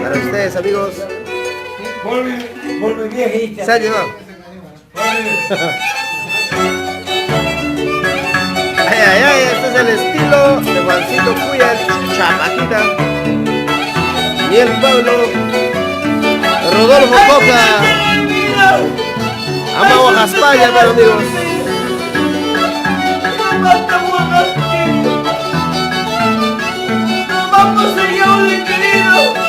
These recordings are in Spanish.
Para ustedes, amigos. Por mi viejita. Se ha llevado. Ay, ay, ay, este es el estilo de Juancito Cuya, el Chapajita. Miel Pablo. Rodolfo Coca. Ama Oaxaspaya, pero amigos. Vamos allá, ole querido.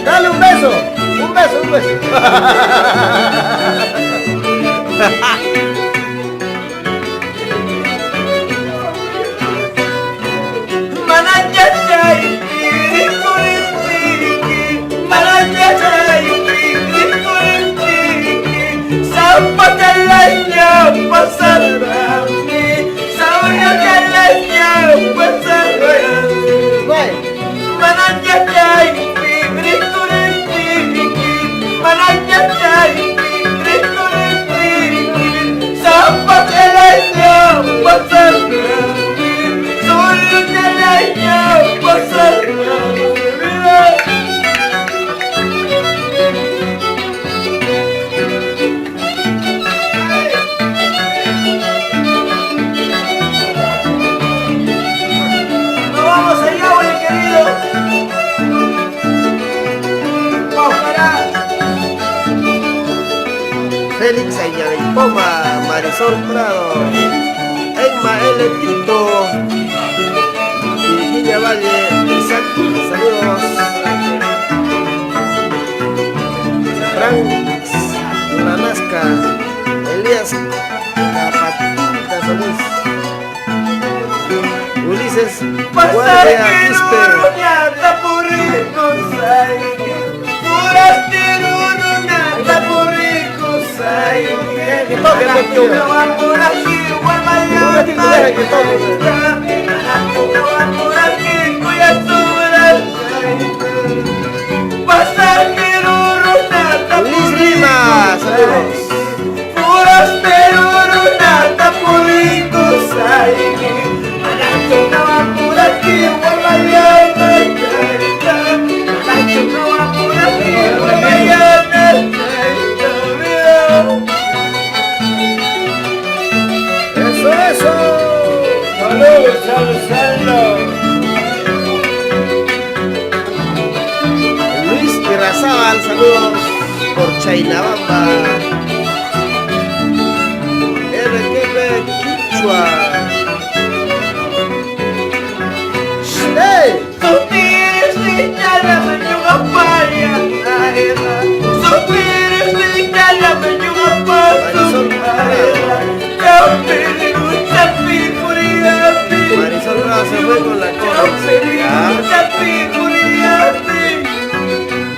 Dale un beso, un beso, un beso. Félix Añadipoma, Marisol Prado, Emma L. Tito, Virginia Valle, Isaac, saludos. Frank Lanasca, Elías Capatita Solís, Ulises Guardia Quispe. Que toque, Luis Lima, saludos. Luis Irrazábal, saludos por Chainabamba. RQP Quichua. ¡Hey! Marisol Bravo se fue con la cola.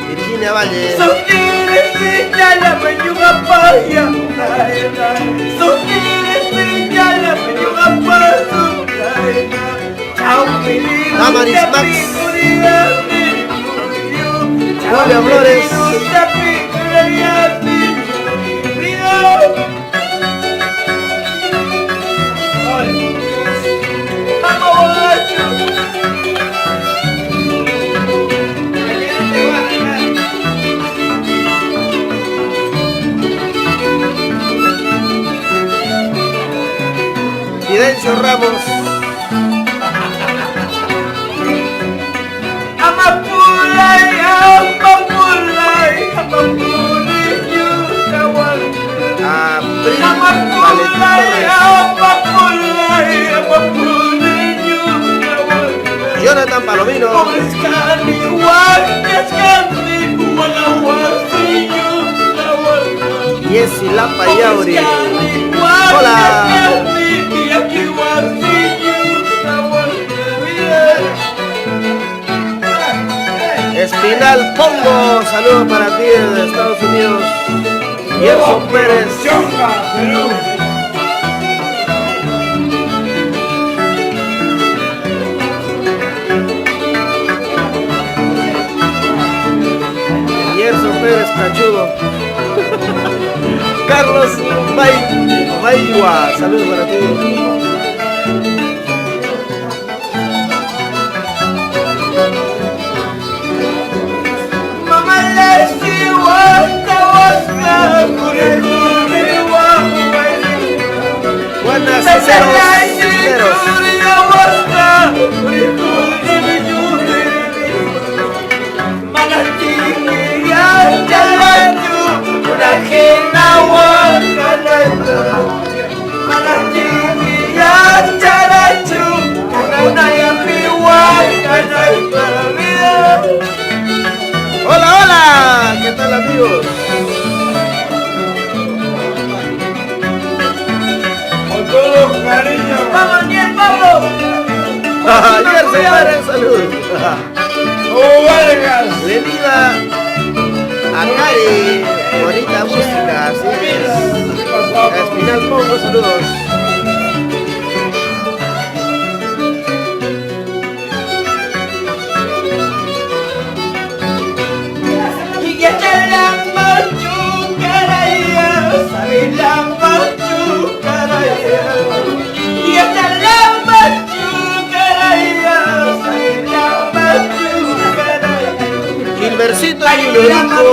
Virginia Valle. Damaris Max. Julia Flores. Fidencio Ramos. Jonathan Palomino. Yesi Lapa Yauri. Hola. Espinal Pongo, saludos para ti desde Estados Unidos. Gerson Pérez. Gerson Pérez Cachudo. Carlos Baigua, saludos para ti. Buenas ceros. Hola, hola, ¿qué tal amigos? Con todo cariño. ¡Vamos, Niel, vamos! Ayer se paren, salud. Vargas. Venida a Cari, bonita música, así es. Espinal Pongo, saludos. Gilbercito Yulorico.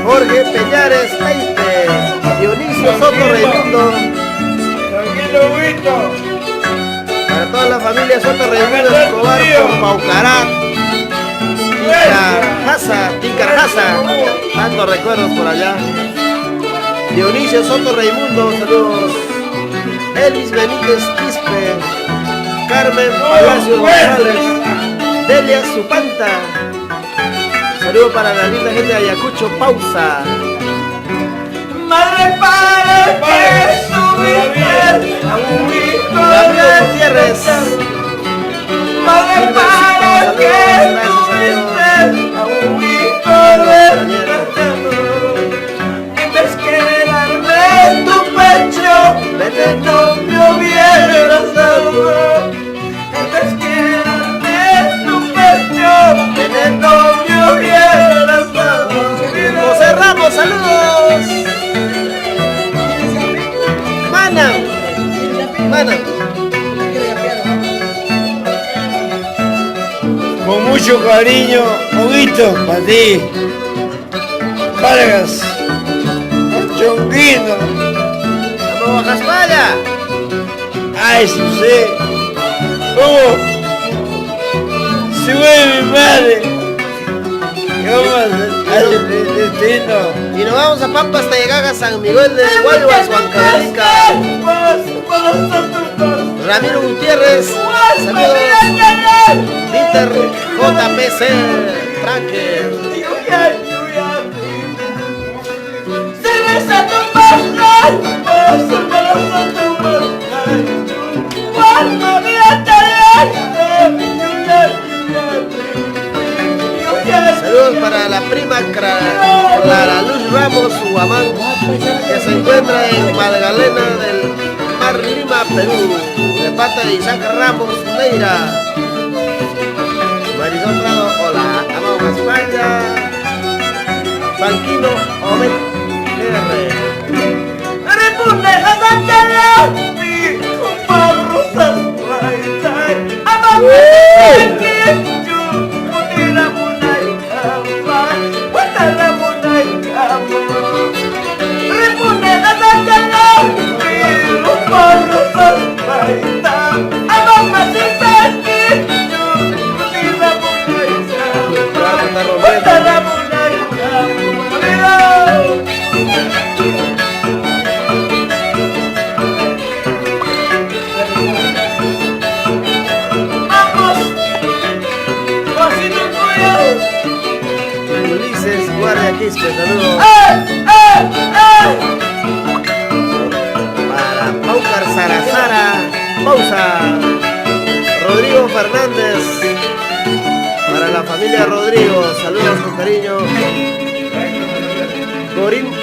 Jorge Peñares Taite. Dionisio Soto Raimundo. Tranquilo, Vito. Para toda la familia Soto Raimundo Escobar por Paucará. Ticarjasa, tantos recuerdos por allá. Dionisio Soto Raimundo, saludos. Elvis Benítez Quispe, Carmen Palacio González, Delia Supanta. Saludos para la linda gente de Ayacucho, pausa. Madre para que subiste a un Gabriel Gutiérrez. Madre para que subiste a un hijo de en vez que darme tu pecho, vete no me hubieras dado. En vez que darme tu pecho, vete no me hubieras dado. José Ramos, saludos. Mana. Con mucho cariño, Huguito, para ti. Vargas, Chonguino. Vamos a Jaspaya. Ay, sí, sí. ¿Cómo? Si fue mi madre. ¿Cómo hace el destino? Y nos vamos a Pampas, Tayegaga, San Miguel de Guaymas, Huancavelica. Ramiro Gutiérrez, saludos. Peter JPC, Tracker. Saludos para la prima Clara Luz Ramos Guamán, que se encuentra en Magdalena del Mar Lima, Perú, de parte de Isaac Ramos Neira. Marisol Prado, hola, amamos a España. Banquino Omet R. Repone la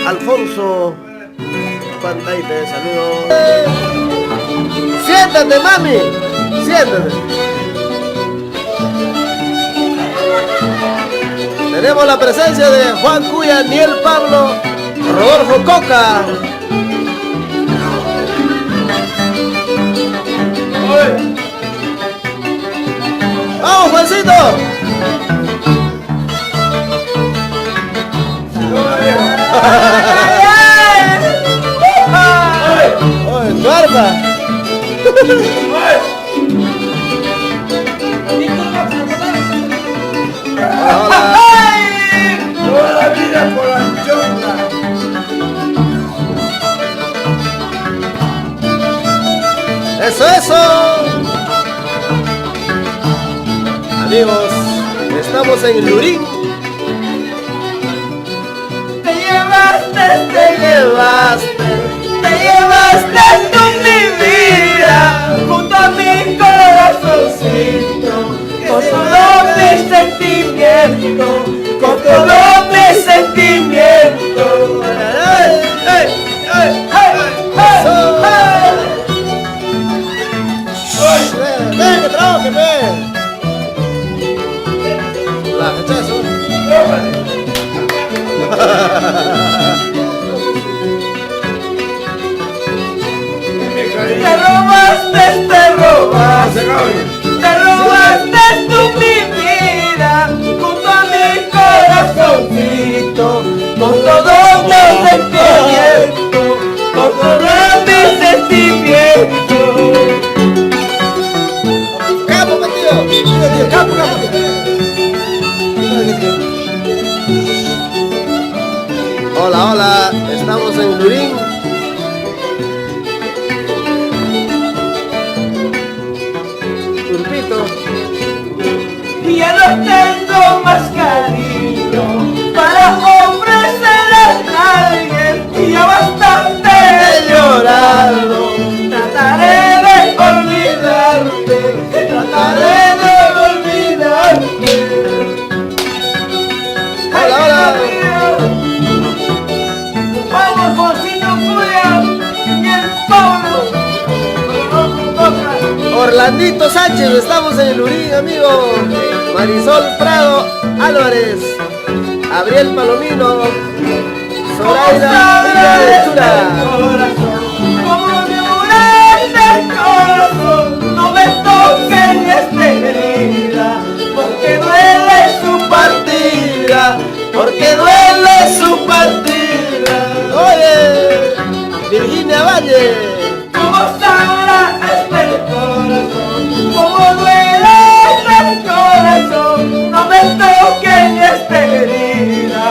Alfonso Pantaite, saludos. Siéntate, mami, siéntate. Tenemos la presencia de Juan Cuya, Niel Pablo, Rodolfo Coca. ¡Vamos, Juancito! ¡Oye, tu arma! Hola. Toda la vida por la chonga. ¡Eso, eso! Amigos, estamos en Lurín. Te llevaste tú mi vida, junto a mi corazoncito, con todo mi sentimiento, con todo mi sentimiento. ¡Ay, ay, ay, ay, ay! ¡Ven, que trabaje, ven! La rechazo. Te robaste tú mi vida, junto a mi corazoncito, con todo mi sentimiento, con todo mi sentimiento. ¡Capo, tío! ¡Capo, capo! Hola, hola, estamos en Lurín. Turpito. Ya no tengo más cariño para ofrecer a nadie, y ya bastante he llorado. Trataré de olvidarte, trataré de olvidarte. Hola, hola. Vamos, Juancito Cuya y el Pablo. Orlandito Sánchez, estamos en Lurín, amigo. Marisol Prado Álvarez, Gabriel Palomino, Zoraida Lechura. Como violeta el corazón, no me toquen esta herida, porque duele su partida, porque duele su partida. Oye, Virginia Valle. Como sangra este corazón, como duele este corazón, no me toquen esta herida,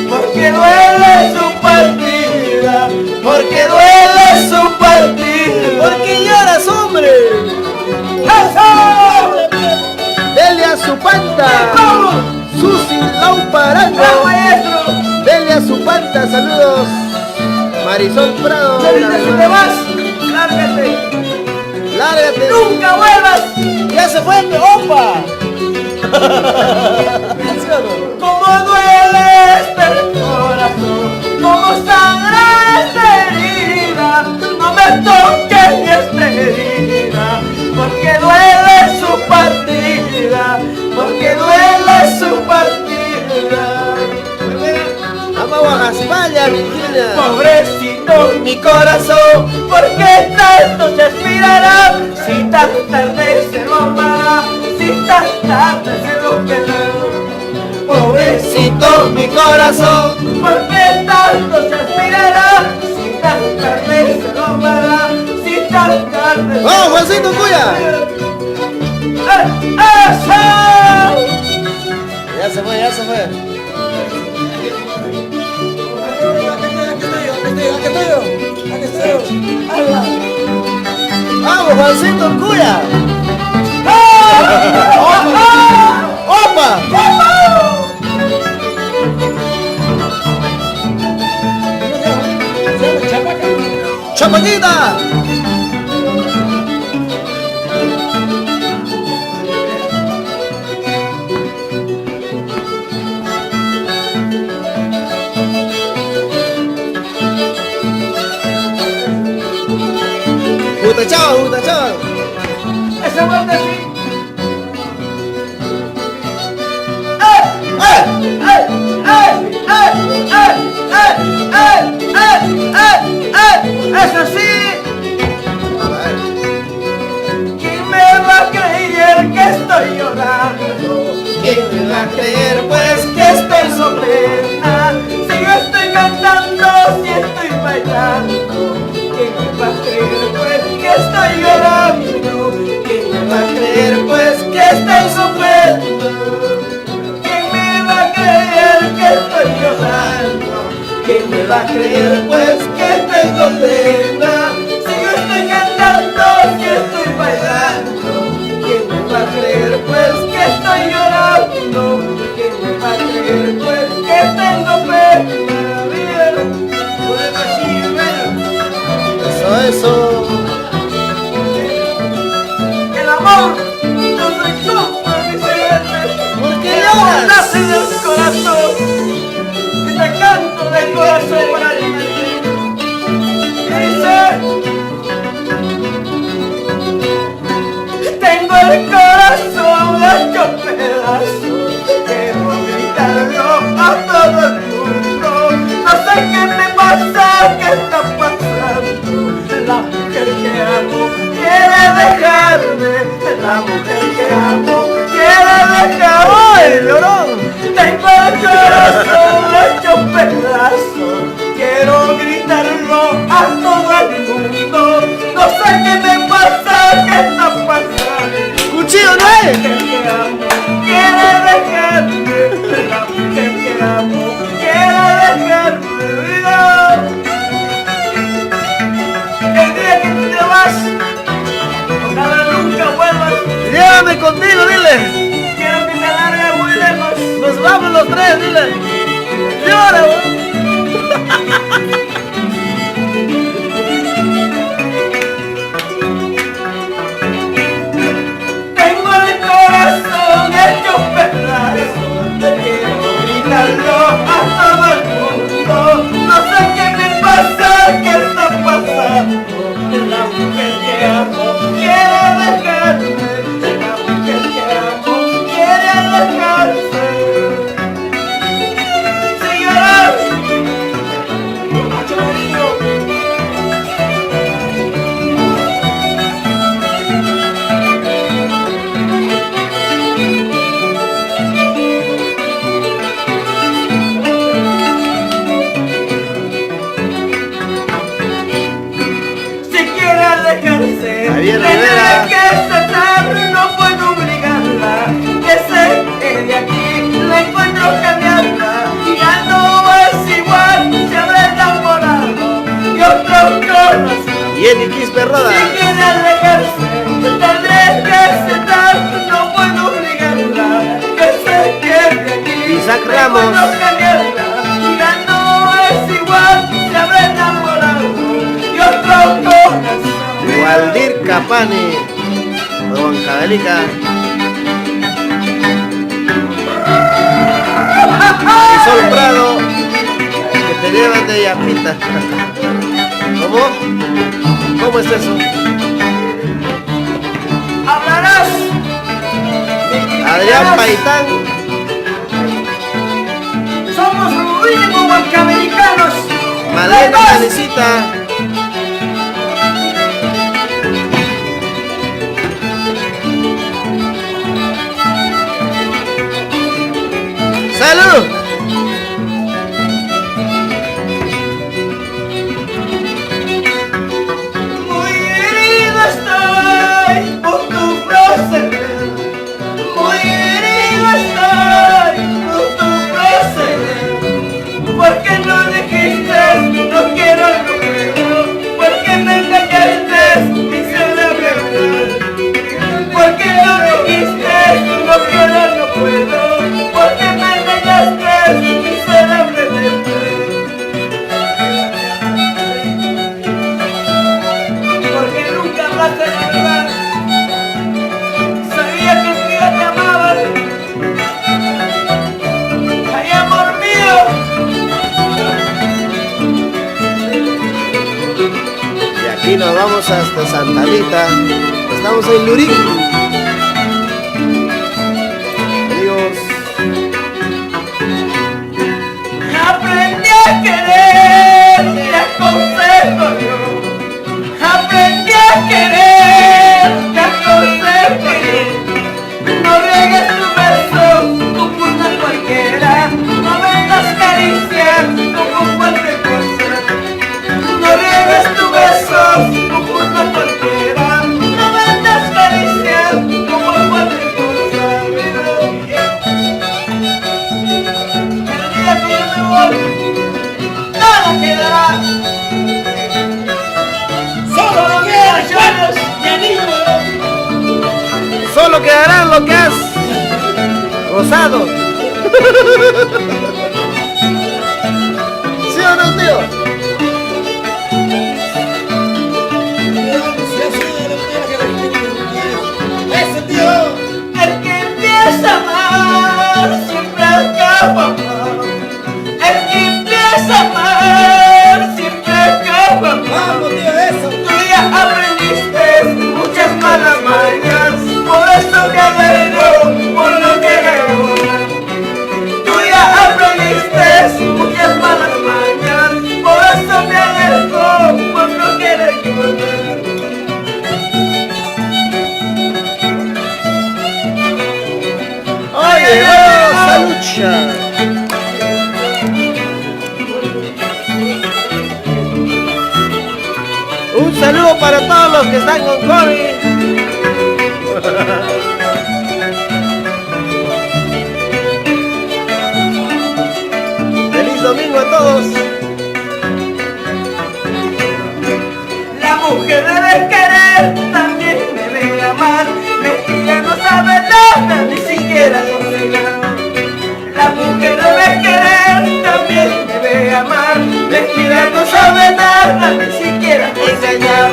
porque duele su partida, porque duele su partida. ¿Por qué lloras, hombre? ¡Eso! Delia Supanta, Susi Lauparango, ¡Ah, maestro! Delia Supanta, saludos. Marisol Prado, Ahorita si te vas, lárgate, lárgate. nunca vuelvas. Ya se fue, opa. Como duele este corazón, como sangra esta herida, no me toques ni esta herida, porque duele su partida, porque duele su partida. Vamos a Gaspalla, Virginia. Pobrecito mi corazón, ¿por qué tanto se aspirará? Si tan tarde se lo amará, si tan tarde se lo quedará. Pobrecito mi corazón, ¿por qué tanto se aspirará? Si tan tarde se lo amará, si tan tarde se lo ¡Vamos, Juancito Cuya! ¡Eso! Ya se fue, ya se fue. ¡Vamos, Juancito Cuya! ¡Opa! ¡Chapaquita! chaval, puta chaval. Esa parte sí. Eso sí. ¿Quién me va a creer que estoy llorando? ¿Quién me va a creer Pues que estoy sobrena. Si yo estoy cantando, si estoy bailando. ¿Quién me va a creer pues que estoy llorando? ¿Quién me va a creer pues que estoy sufriendo? ¿Quién me va a creer que estoy llorando? ¿Quién me va a creer pues que tengo pena? Si yo estoy cantando, si estoy bailando. ¿Quién me va a creer pues que estoy llorando? ¿Quién me va a creer pues que tengo pena? Eso. El amor no soy sopa ni cerebre. ¿Por qué El amor lloras? nace del corazón. Y te canto del corazón para ti. Y dice: tengo el corazón hecho pedazos. Quiero gritarlo a todo el mundo. No sé qué me pasa, qué está pasando. La mujer que amo quiere dejarme. La mujer que amo quiere dejarme. ¡Ay, llorón! Tengo el corazón hecho pedazos. Quiero gritarlo a todo el mundo. No sé qué me pasa, qué está pasando. ¡Cuchillo no La es! mujer que amo quiere dejarme. La mujer que amo quiere dejarme. Mira. El día que te vas, ojalá nunca vuelvas. Llévame contigo, dile. Quiero que te largues muy lejos. Nos vamos los tres, dile. Llora, güey. Tengo el corazón hecho pedazos. Quiero gritarlo a todo el mundo. No sé qué me pasa, qué está pasando. La mujer que amo quiere dejarme. La mujer que amo quiere dejarse. Sin llorar. Mucho cariño. Si quiere alejarse, Javier tendré Rivera. que aceptar, no puedo obligarla. Que se quede aquí, la encuentro cambiarla. Ya no es igual, se habrá enamorado y otro corazón. Jenny Quispe Roda. Si quiere alejarse, tendré que aceptar, no puedo obligarla. Que se quede aquí, Isaac la Ramos. encuentro cambiarla. Ya no es igual, se habrá enamorado y otro corazón. Waldir Capani. De Huancavelica. Y Sol Prado. Que te llevan de Yapita. ¿Cómo? ¿Cómo es eso? Hablarás. Adrián Paitán. Somos los únicos huancavelicanos. Malena Calicita. ¡Salud! Muy herido estoy por tu proceder. Muy herido estoy por tu proceder. ¿Por qué no dijiste no quiero mujer? Y nos vamos hasta Santa Rita. Estamos en Lurín. Amigos. Aprendí a querer, te aconsejo yo. Aprendí a querer, te aconsejo yo. No riegues tu beso como una cualquiera. No vendas caricias como cualquier cosa. No riegues tu beso como una cualquiera. No vendas caricias como cualquier cosa. El día que yo me voy, nada quedará. Solo me quedan sueños y anillos. Solo quedarán lo que has gozado. ¿Sí o no, tío? Ese tío, el que empieza a amar siempre acaba mal. El que empieza a amar siempre acaba mal. Vamos, tío, eso. Tú ya aprendiste muchas malas mañas, por eso te alegro por lo que hago. Tú ya aprendiste muchas malas mañas, por eso te alegro por lo que recordar. Oye, vamos a lucha. Un saludo para todos los que están con COVID. Feliz domingo a todos. La mujer debe querer, también debe amar. Mentira no sabe nada, ni siquiera conseguir. La mujer debe querer, también debe amar. Mentira no sabe nada, ni siquiera engañar.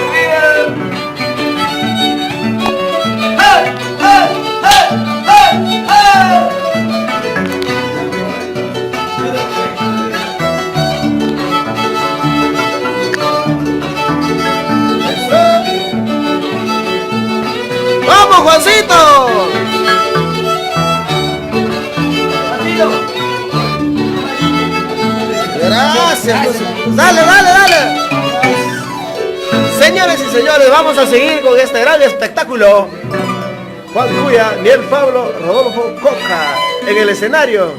¡Hey, hey, hey, hey, hey! ¡Vamos, Juancito! Gracias. Dale, dale, dale. Señores y señores, vamos a seguir con este gran espectáculo. Juan Cuya, Niel Pablo, Rodolfo Coca en el escenario.